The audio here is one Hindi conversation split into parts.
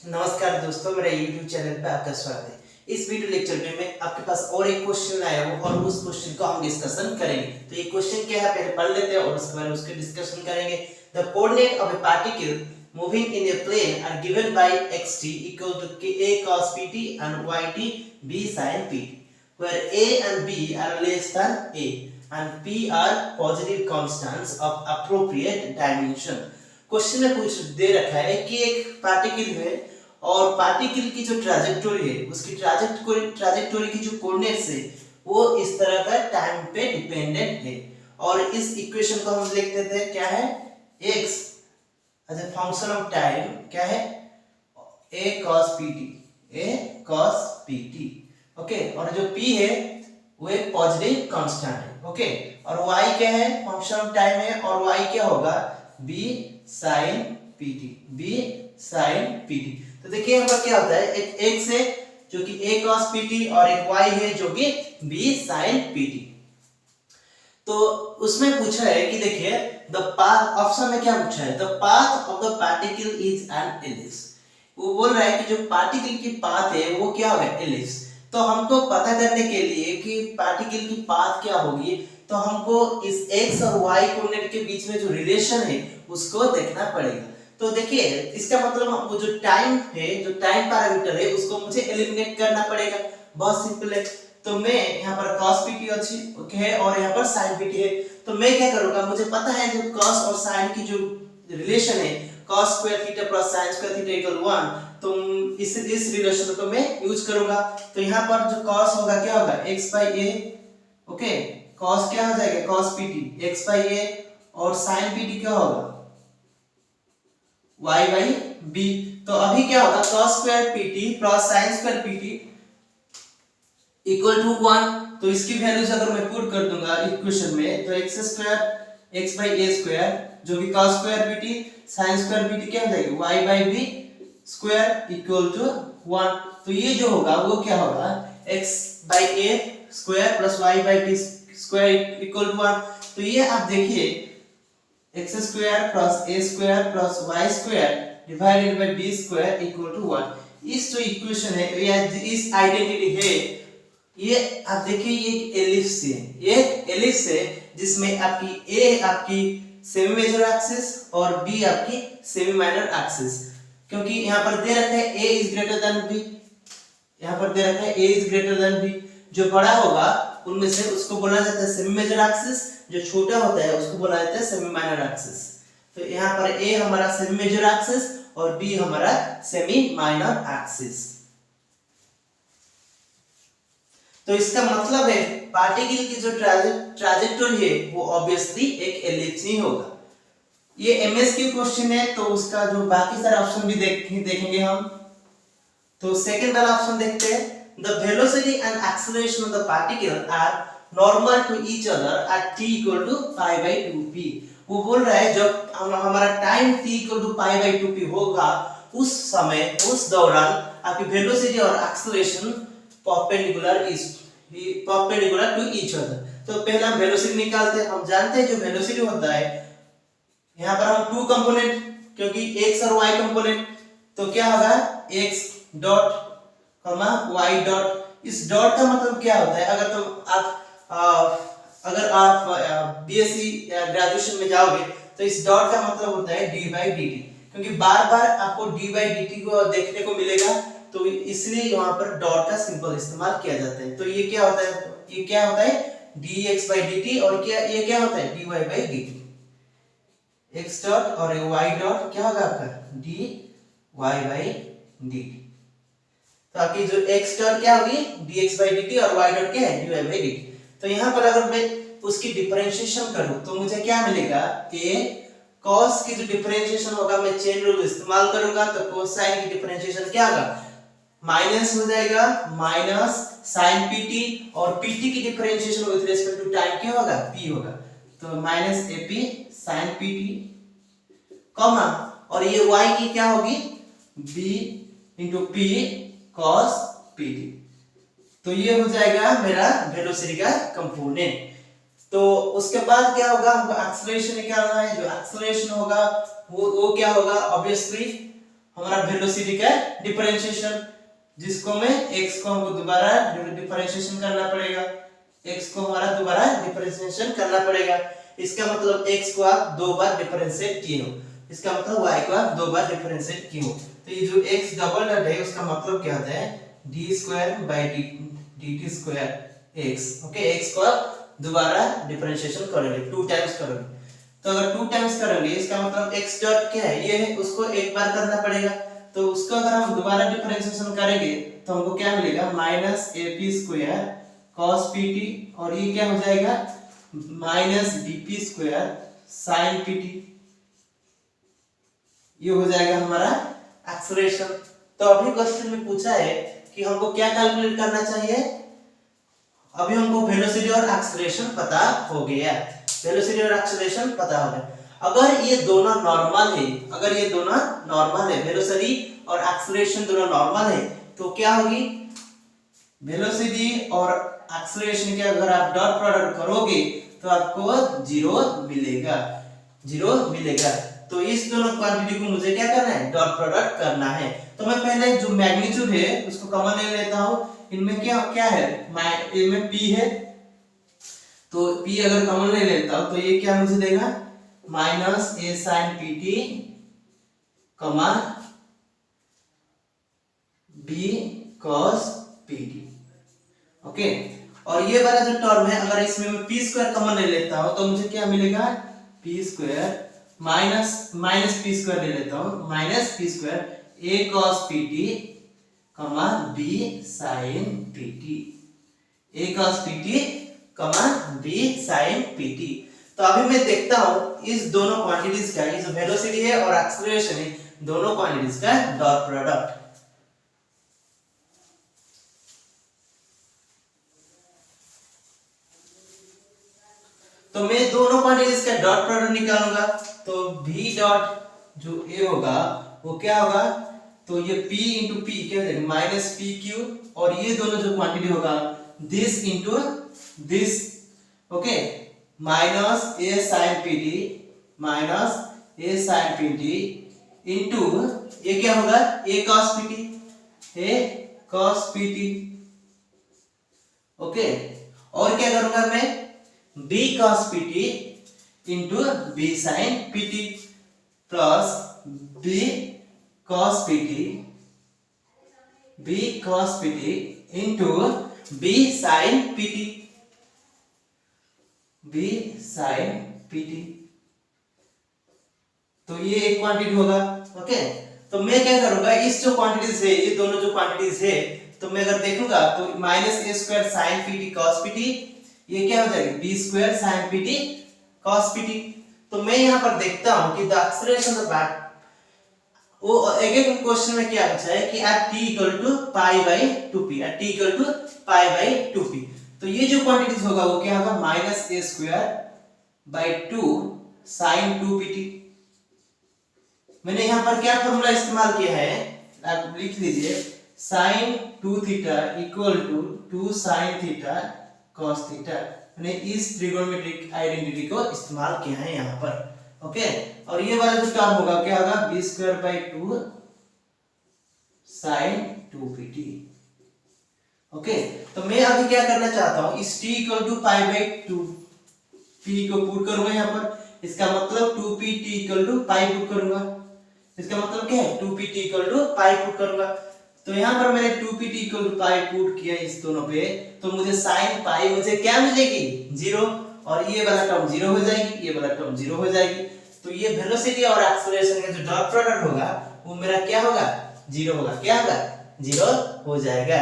नमस्कार दोस्तों, मेरा YouTube चैनल पे आपका स्वागत है। इस वीडियो लेक्चर में मैं आपके पास और एक क्वेश्चन लाया हूँ और उस क्वेश्चन को हम डिस्कशन करेंगे। तो ये क्वेश्चन क्या है पहले पढ़ लेते हैं और उसके बाद उसके डिस्कशन करेंगे। The coordinate of a particle moving in a plane are given by xt equal to a cos pt and yt b sin pt, where a and b are less than a and p are positive constants of appropriate dimension। Question में कुछ दे रखा है कि एक पार्टिकल है और पार्टिकल की जो ट्रैजेक्टोरी है उसकी ट्रैजेक्टोरी की जो कोऑर्डिनेट्स है वो इस तरह का टाइम पे डिपेंडेंट है। और इस इक्वेशन को हम लिख देते हैं क्या है, x as a function of time क्या है, a cos pt। ओके, और जो p है वो एक पॉजिटिव कांस्टेंट है। ओके, और y क्या है, फंक्शन ऑफ टाइम है और y क्या होगा, b sin pt। तो देखिए यहाँ पर क्या होता है, एक x है जो कि a cos pt और एक y है जो कि b sin pt। तो उसमें पूछा है कि देखिए द पाथ, ऑप्शन में क्या पूछा है, the path of the particle is an ellipse. वो बोल रहा है कि जो पार्टिकल की पाथ है वो क्या होगा, एलिप्स। तो हमको पता करने के लिए कि पार्टिकल की पाथ क्या होगी, तो हमको इस x और y कोऑर्डिनेट के बीच में जो रिलेशन है उसको देखना पड़ेगा। तो देखिए इसका मतलब हमको जो टाइम है, जो टाइम पैरामीटर है उसको मुझे एलिमिनेट करना पड़ेगा। बहुत सिंपल है। तो मैं यहाँ पर cos pt अच्छी है और यहाँ पर sin pt है। तो मैं क्या करूंगा, मुझे पता है जो cos और sin की जो रिलेशन है cos square theta plus sin square theta equal 1, तो इस रिलेशन को मैं यूज करूंगा। तो यहाँ पर जो cos होगा क्या होगा, x by a। Okay, cos क्या हो जाएगा, cos pt x by a, और sin pt क्या होगा, y by b। तो अभी क्या होगा, cos square pt plus sin square pt equal to 1। तो इसकी वैल्यूज अगर मैं पुट कर दूंगा इक्वेशन में, तो x square x by a square जो कि cos square pt sin square pt क्या हो जाएगी, y by b square equal to 1। तो ये जो होगा वो क्या होगा, x by a square plus y by b square equal to 1। तो ये आप देखिए x square plus a square plus y square divided by b square equal to 1। इस जो इक्वेशन है या इस आइडेंटिटी है, ये आप देखिए ये एक एलिप्स है, ये एलिप्स है जिसमें आपकी a आपकी सेमी मेजर एक्सिस और b आपकी सेमी माइनर एक्सिस। क्योंकि यहाँ पर दे रखा है a is greater than b, यहाँ पर दे रखा है a is greater than b। जो बड़ा होगा उनमें से उसको बोला जाता है सेमी मेजर एक्सिस, जो छोटा होता है उसको बोला जाता है सेमी माइनर एक्सिस। तो यहाँ पर a हमारा सेमी मेजर एक्सिस और b हमारा सेमी माइनर एक्सिस। तो इसका मतलब है पार्टिकल की जो ट्रैजेक्टोरी है वो ऑब्वियसली एक एलिप्स ही होगा। ये एमएसक्यू क्वेश्चन है, तो उसका जो बाकी सारे ऑप्शन भी देखेंगे हम। तो सेकंड वाला ऑप्शन देखते हैं, the velocity and acceleration of the particle are normal to each other at t equal to pi by 2p। वो बोल रहा है जब हमारा time t equal to pi by 2p होगा उस समय, उस दौरान आपकी वेलोसिटी और acceleration perpendicular to each other. तो पहला वेलोसिटी निकालते हैं। हम जानते हैं जो वेलोसिटी होता है, यहाँ पर हम टू कंपोनेंट, क्योंकि x और y कंपोनेंट, तो क्या होगा x dot comma y dot. इस डॉट का मतलब क्या होता है, अगर आप बीएससी ग्रेजुएशन में जाओगे तो इस डॉट का मतलब होता है d by dt, क्योंकि बार बार आपको d by dt को देखने को मिलेगा, तो इसलिए वहां पर डॉट का सिंबल इस्तेमाल किया जाता है। तो ये क्या होता है, ये क्या होता है dx by dt, और ये क्या होता है dy by dt। x dot और y डॉट क्या होगा आपका dy by dt। तो आपकी जो x डॉट क्या होगी dx by dt और y डॉट क्या है dy by dt। तो यहाँ पर अगर मैं उसकी डिफरेंशिएशन करूं तो मुझे क्या मिलेगा, a cos की जो डिफरेंशिएशन होगा मैं चेन रूल इस्तेमाल करूंगा, तो कोसाइन की डिफरेंशिएशन क्या होगा, माइनस हो जाएगा माइनस sin pt, और pt की differentiation with respect to time क्या होगा, p होगा। तो minus ap sin pt comma, और ये y की क्या होगी b into p cos pt। तो ये हो जाएगा मेरा वेलोसिटी का कंपोनेंट। तो उसके बाद क्या होगा, हमको एक्सेलरेशन निकालना है। जो एक्सेलरेशन होगा वो क्या होगा, ऑब्वियसली हमारा वेलोसिटी का डिफरेंशिएशन, जिसको मैं x को हमको दोबारा डिफरेंशिएशन करना पड़ेगा, x को हमारा दोबारा डिफरेंशिएशन करना पड़ेगा। इसका मतलब x को आप दो बार डिफरेंशिएट किए हो, इसका मतलब y को आप दो बार डिफरेंशिएट किए हो। तो ये जो x डबल डॉट है उसका मतलब क्या होता है d square by dt square x। Okay, x को आप दोबारा डिफरेंशिएशन करोगे, 2 टाइम्स करोगे। तो अगर 2 टाइम्स करोगे इसका मतलब x डॉट क्या है, ये है, उसको एक बार करना पड़ेगा। तो उसको अगर हम दोबारा डिफरेंशिएशन करेंगे तो हमको क्या मिलेगा minus AP square cos pt, और ये क्या हो जाएगा minus dp square sin pt। ये हो जाएगा हमारा एक्सेलरेशन। तो अभी क्वेश्चन में पूछा है कि हमको क्या कैलकुलेट करना चाहिए। अभी हमको वेलोसिटी और एक्सेलरेशन पता हो गया, वेलोसिटी और एक्सेलरेशन पता हो गया। अगर ये दोनों नॉर्मल है, अगर ये दोनों नॉर्मल है, वेलोसिटी और एक्सेलरेशन दोनों नॉर्मल है, तो क्या होगी वेलोसिटी और एक्सेलरेशन के अगर आप डॉट प्रोडक्ट करोगे तो आपको जीरो मिलेगा, जीरो मिलेगा। तो इस दोनों क्वांटिटी को मुझे क्या करना है डॉट प्रोडक्ट करना है। तो मैं पहले जो मैग्नीट्यूड है उसको कॉमन ले लेता हूं। इनमें क्या क्या है, इनमें p है, तो p अगर कॉमन ले लेता हूं तो ये क्या मुझे देगा माइनस a sin pt कमा b cos pt। ओके, और ये वाला जो टर्म है अगर इसमें मैं p स्क्वायर कॉमन ले लेता हूं तो मुझे क्या मिलेगा p square minus p square ले लेता हूं minus p square a cos pt कमा b sin pt, a cos pt कमा b sin pt। तो अभी मैं देखता हूं इस दोनों क्वांटिटीज का, ये जो वेलोसिटी है और एक्सेलरेशन है, दोनों क्वांटिटीज का डॉट प्रोडक्ट। तो मैं दोनों क्वांटिटीज का डॉट प्रोडक्ट निकालूंगा। तो v डॉट जो a होगा वो क्या होगा, तो ये p इंटू p क्या हो जाएगा माइनस पी क्यू, और ये दोनों जो क्वांटिटी होगा this into this, okay, minus a sin pt minus a sin pt into ये क्या होगा a cos pt, a cos pt। Okay, और क्या करूंगा मैं b cos pt into b sin pt plus b cos pt into b sin pt, b sin pt। तो ये एक क्वांटिटी होगा। ओके, तो मैं क्या करूंगा इस जो क्वांटिटीज है, ये दोनों जो क्वांटिटीज है, तो मैं अगर देखूंगा तो minus a square sin pt cos pt, ये क्या हो जाएगा b square sin pt cos pt। तो मैं यहाँ पर देखता हूँ कि द एक्सेलरेशन ऑफ दैट, वो एक क्वेश्चन में क्या पूछा है कि at t equal to pi by 2p, at t equal to pi by 2p। तो ये जो क्वांटिटीज होगा वो क्या होगा minus a square by 2 sin 2pt। मैंने यहाँ पर क्या फॉर्मूला इस्तेमाल किया है आप लिख लीजिए, sin 2 theta equal to 2 sin theta cos theta. मैंने इस ट्रिगोनोमेट्रिक आइडेंटिटी को इस्तेमाल किया है यहाँ पर। ओके, और ये वाला जो टर्म होगा क्या होगा b square by 2 sin 2pt। Okay, तो मैं अभी क्या करना चाहता हूँ इस t equal to pi by 2 p को पुट करूंगा यहाँ पर, इसका मतलब 2pt equal to pi put करूंगा, इसका मतलब क्या है 2pt equal to pi put करूंगा। तो यहाँ पर मैंने 2pt equal to pi put किया इस दोनों पे, तो मुझे sin पाई मुझे क्या मिलेगी जीरो, और ये वाला टर्म जीरो हो जाएगी, ये वाला टर्म जीरो हो जाएगी। तो ये वेलोसिटी और एक्सेलरेशन का जो डॉट प्रोडक्ट होगा वो मेरा क्या होगा जीरो होगा, क्या होगा जीरो हो जाएगा।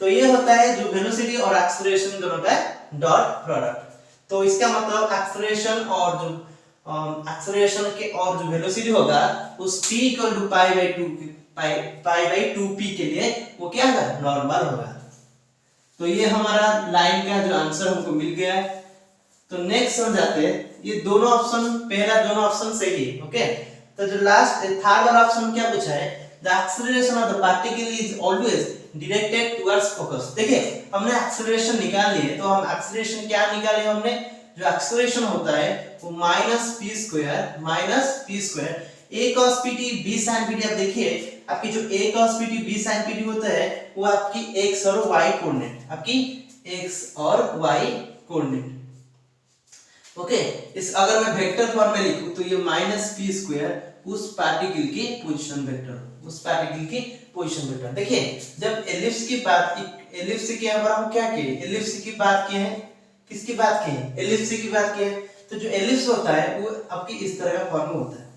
तो ये होता है जो वेलोसिटी और एक्सेलरेशन दोनों का डॉट प्रोडक्ट। तो इसका मतलब एक्सेलरेशन और जो एक्सेलरेशन के और जो वेलोसिटी होगा उस t equal to pi by 2p के लिए वो क्या होगा नॉर्मल होगा। तो ये हमारा लाइन का जो आंसर हमको मिल गया है। तो नेक्स्ट समझाते हैं, ये दोनों ऑप्शन, पहला दोनों ऑप्शन सही है। ओके, तो जो लास्ट थर्ड वाला ऑप्शन क्या पूछा है, the acceleration of the particle is always directed towards focus. देखिए हमने एक्सेलरेशन निकाल लिए, तो हम एक्सेलरेशन क्या निकाले हमने, जो एक्सेलरेशन होता है वो minus p square a cos pt b sin pt, आप देखिए आपकी जो a cos pt b sin pt होता है वो आपकी x और y कोऑर्डिनेट, आपकी x और y कोऑर्डिनेट। ओके, इस अगर मैं वेक्टर फॉर्म में लिखूं तो ये माइनस पी स्क्वायर उस पार्टिकल की पोजीशन वेक्टर, उस पार्टिकल की पोजीशन वेक्टर। देखिए जब एलिप्स की बात, एलिप्स की यहाँ पर हम क्या किए, एलिप्स की बात किए हैं, किसकी बात की है, एलिप्स की बात की है। तो जो एलिप्स होता है वो आपकी इस तरह का फॉर्म में होता है।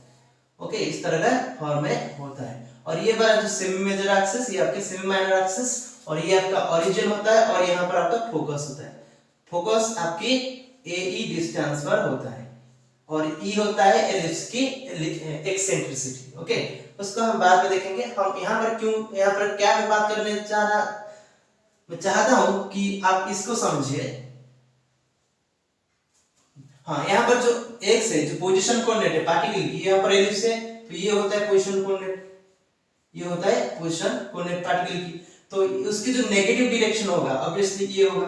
ओके, इस तरह का फॉर्म में होता है। और ये वाला जो सेमी मेजर एक्सिस, ये आपके सेमी माइनर एक्सिस, और ये आपका ओरिजिन होता है, और यहाँ पर आपका फोकस होता है। फोकस आपकी AE डिस्टेंस पर होता है, और E होता है एलिप्स की एक्सेंट्रिसिटी। ओके, उसको हम बाद में देखेंगे। हम यहाँ पर क्यों, यहाँ पर क्या मैं बात करने मैं चाहता हूं कि आप इसको समझिए। हाँ, यहाँ पर जो x है, जो पोजीशन कोऑर्डिनेट है पार्टिकल की, यहाँ पर एलिप्स है तो ये होता है पोजीशन कोऑर्डिनेट, ये होता है पोजीशन कोऑर्डिनेट पार्टिकल की। तो उसकी जो नेगेटिव डायरेक्शन होगा ऑब्वियसली ये होगा,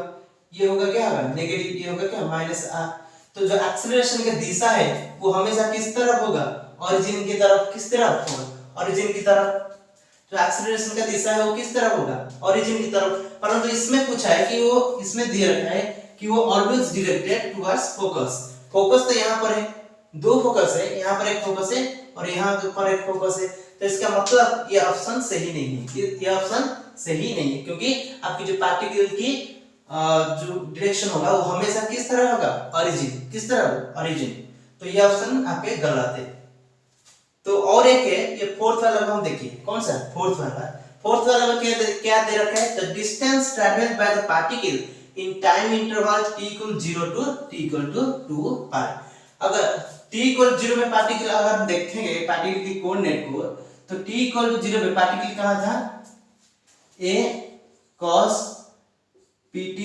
ये होगा क्या होगा नेगेटिव, ये होगा क्या माइनस r। तो जो एक्सेलरेशन की दिशा है वो हमेशा किस तरफ होगा, ओरिजिन की तरफ। किस तरफ होगा, ओरिजिन की तरफ। जो एक्सेलरेशन का दिशा है वो किस तरफ होगा, ओरिजिन की तरफ। परंतु इसमें पूछा है कि वो, इसमें दिया रखा है कि वो always directed towards focus. Focus तो यहाँ पर है, दो फोकस है, यहाँ पर एक फोकस है और यहाँ पर एक फोकस है। तो इसका मतलब ये ऑप्शन सही नहीं है, ये ऑप्शन सही नहीं है, क्योंकि आपकी जो पार्टिकल की जो डायरेक्शन होगा वो हमेशा किस तरह होगा, ओरिजिन। किस तरह, ओरिजिन। तो ये ऑप्शन आपके गलत है। तो और एक है, ये फोर्थ वाला हम देखिए, कौन सा फोर्थ वाला। फोर्थ वाला में क्या दे रखा है, the distance travelled by the particle in time interval t = 0 to t = 2 पाई। अगर t = 0 में पार्टिकल, अगर हम देखेंगे पार्टिकल की कोऑर्डिनेट को, तो t = 0 में पार्टिकल कहां था, a cos pt,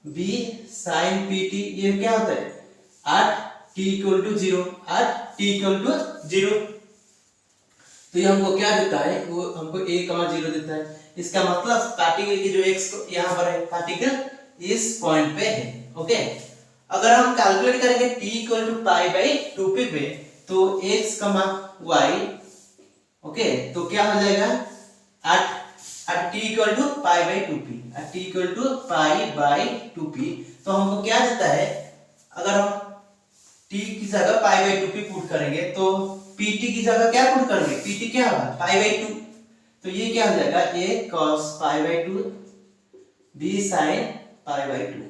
b sin pt। ये क्या होता है 8 t = 0, 8 t = 0। तो ये हमको क्या देता है, वो हमको a, 0 देता है। इसका मतलब पार्टिकल की जो x यहाँ पर है, पार्टिकल इस पॉइंट पे है। ओके, अगर हम कैलकुलेट करेंगे t = π/2p पे, तो x, y, ओके, तो क्या हो जाएगा 8 t = π/2p, t = π/2p। तो हमको क्या देता है, अगर हम t की जगह π/2p पुट करेंगे तो pt की जगह क्या पुट करेंगे, pt क्या होगा π/2। तो ये क्या हो जाएगा, a cos π/2, b sin π/2।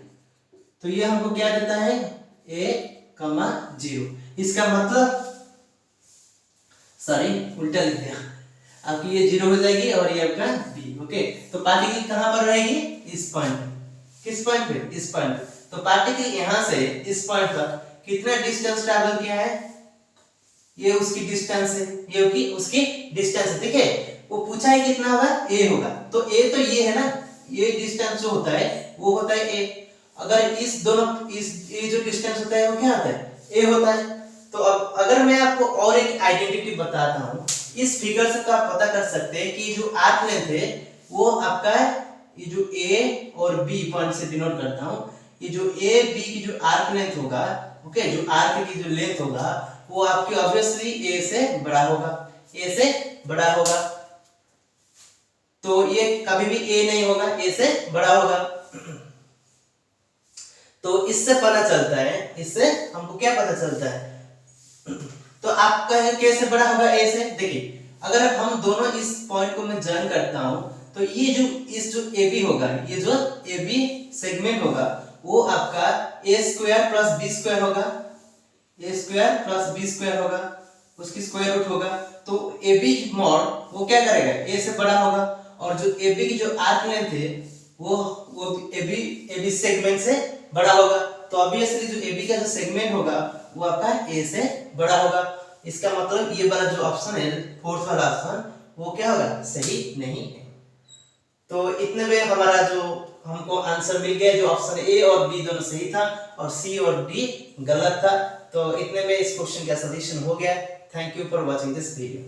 तो ये हमको क्या देता है, a, 0। इसका मतलब, सॉरी उल्टा लिख दिया, आपकी ये 0 हो जाएगी और ये आपका b। ओके, तो पार्टिकल कहां पर रहेगी, इस पॉइंट। किस पॉइंट पे, इस पॉइंट। तो पार्टिकल यहां से इस पॉइंट तक कितना डिस्टेंस ट्रैवल किया है, ये उसकी डिस्टेंस है, ये उसकी डिस्टेंस है। ठीक है, वो पूछा है कितना होगा, a होगा। तो a तो ये है ना, ये डिस्टेंस जो होता है वो होता है a। अगर इस दोनों, इस ये जो डिस्टेंस होता है वो क्या होता है, a होता है। तो अब अगर मैं आपको और एक आइडेंटिटी बताता हूं, इस फिगर से तो आप पता कर सकते हैं कि जो आर्क लेंथ है वो आपका, ये जो a और b पॉइंट से डिनोट करता हूं, ये जो a b की जो आर्क लेंथ होगा, ओके, जो आर्क की जो लेंथ होगा वो आपकी ऑब्वियसली a से बड़ा होगा, a से बड़ा होगा। तो ये कभी भी a नहीं होगा, a से बड़ा होगा। तो इससे पता चलता है, इससे हमको क्या पता चलता है, तो आपका कैसे बड़ा होगा a से। देखिए अगर हम दोनों इस पॉइंट को मैं जॉइन करता हूं, तो ये जो इस जो AB होगा, ये जो AB सेगमेंट होगा वो आपका a² + b² होगा, a² + b² होगा, उसकी स्क्वायर रूट होगा। तो AB मॉड वो क्या करेगा, a से बड़ा होगा, और जो AB की जो आर्क लेंथ है वो AB सेगमेंट से बड़ा होगा। तो ऑब्वियसली जो AB का जो सेगमेंट होगा वो आपका a से बड़ा होगा। इसका मतलब ये वाला जो ऑप्शन है, फोर्थ वाला ऑप्शन, वो क्या होगा, सही नहीं है। तो इतने में हमारा जो हमको आंसर मिल गया, जो ऑप्शन ए और बी दोनों सही था और सी और डी गलत था। तो इतने में इस क्वेश्चन का सॉल्यूशन हो गया। Thank you for watching this video.